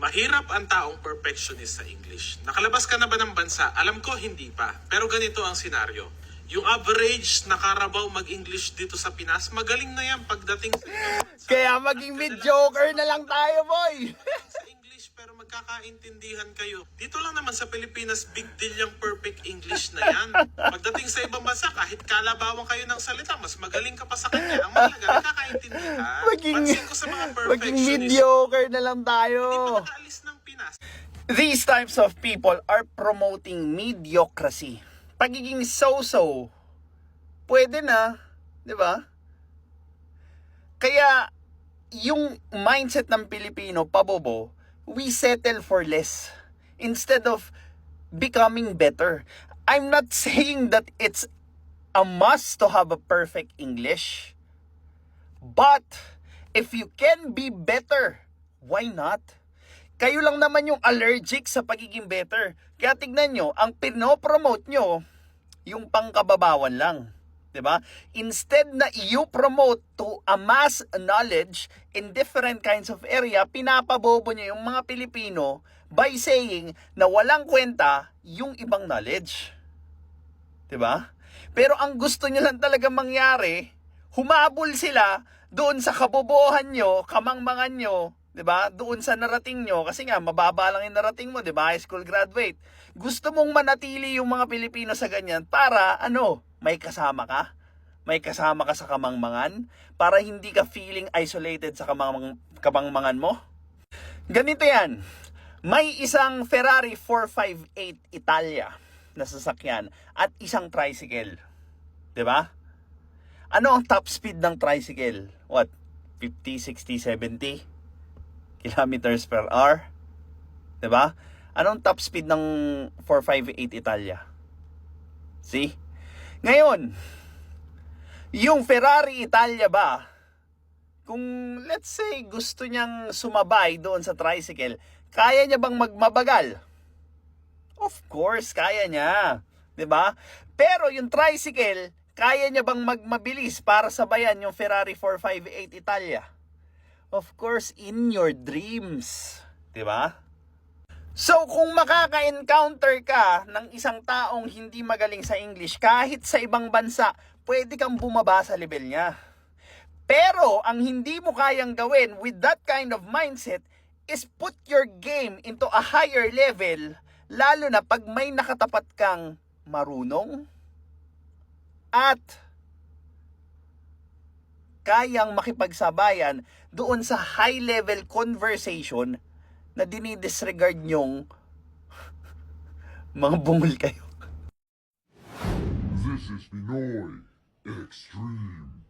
Mahirap ang taong perfectionist sa English. Nakalabas ka na ba ng bansa? Alam ko hindi pa. Pero ganito ang senaryo. Yung average na Carabao mag-English dito sa Pinas, magaling na yan pagdating sa ibang bansa. Kaya maging mediocre na lang tayo, boy. Sa English pero magkakaintindihan kayo. Dito lang naman sa Pilipinas, big deal yung perfect English na yan. Pagdating sa ibang bansa, kahit kalabawang kayo ng salita, mas magaling ka pa sa kanya. Ang mahalaga, nagkakaintindihan. Pansin ko sa mga Maging perfectionist, mediocre na lang hindi pa tayo. nakaalis ng Pinas. These types of people are promoting mediocrity. Pagiging so-so, pwede na, di ba? Kaya, yung mindset ng Pilipino, pabobo, we settle for less instead of becoming better. I'm not saying that it's a must to have a perfect English. But, if you can be better, why not? Kayo lang naman yung allergic sa pagiging better. Kaya tignan nyo, ang pinopromote nyo, yung pangkababawan lang. 'Di ba? Instead na you promote to amass knowledge in different kinds of area, pinapabobo nyo yung mga Pilipino by saying na walang kwenta yung ibang knowledge. 'Di ba? Pero ang gusto nyo lang talaga mangyari, humabol sila doon sa kabobohan nyo, kamangmangan nyo, 'di ba? Doon sa narating nyo kasi nga mababa lang yung narating mo, 'di ba? High school graduate. Gusto mong manatili yung mga Pilipino sa ganyan para may kasama ka. May kasama ka sa kamangmangan para hindi ka feeling isolated sa kamangmangan mo. Ganito 'yan. May isang Ferrari 458 Italia na sasakyan at isang tricycle. 'Di ba? Ano ang top speed ng tricycle? What? 50, 60, 70 kilometers per hour? 'Di ba? Anong top speed ng 458 Italia? See? Ngayon, yung Ferrari Italia ba, kung let's say gusto niyang sumabay doon sa tricycle, kaya niya bang magmabagal? Of course, kaya niya. 'Di ba? Pero yung tricycle, kaya niya bang magmabilis para sabayan yung Ferrari 458 Italia? Of course, in your dreams. 'Di ba? So, kung makaka-encounter ka ng isang taong hindi magaling sa English, kahit sa ibang bansa, pwede kang bumaba sa level niya. Pero, ang hindi mo kayang gawin with that kind of mindset is put your game into a higher level, lalo na pag may nakatapat kang marunong at kayang makipagsabayan doon sa high-level conversation na dinidisregard nyong mga bungol kayo. This is Pinoy Extreme.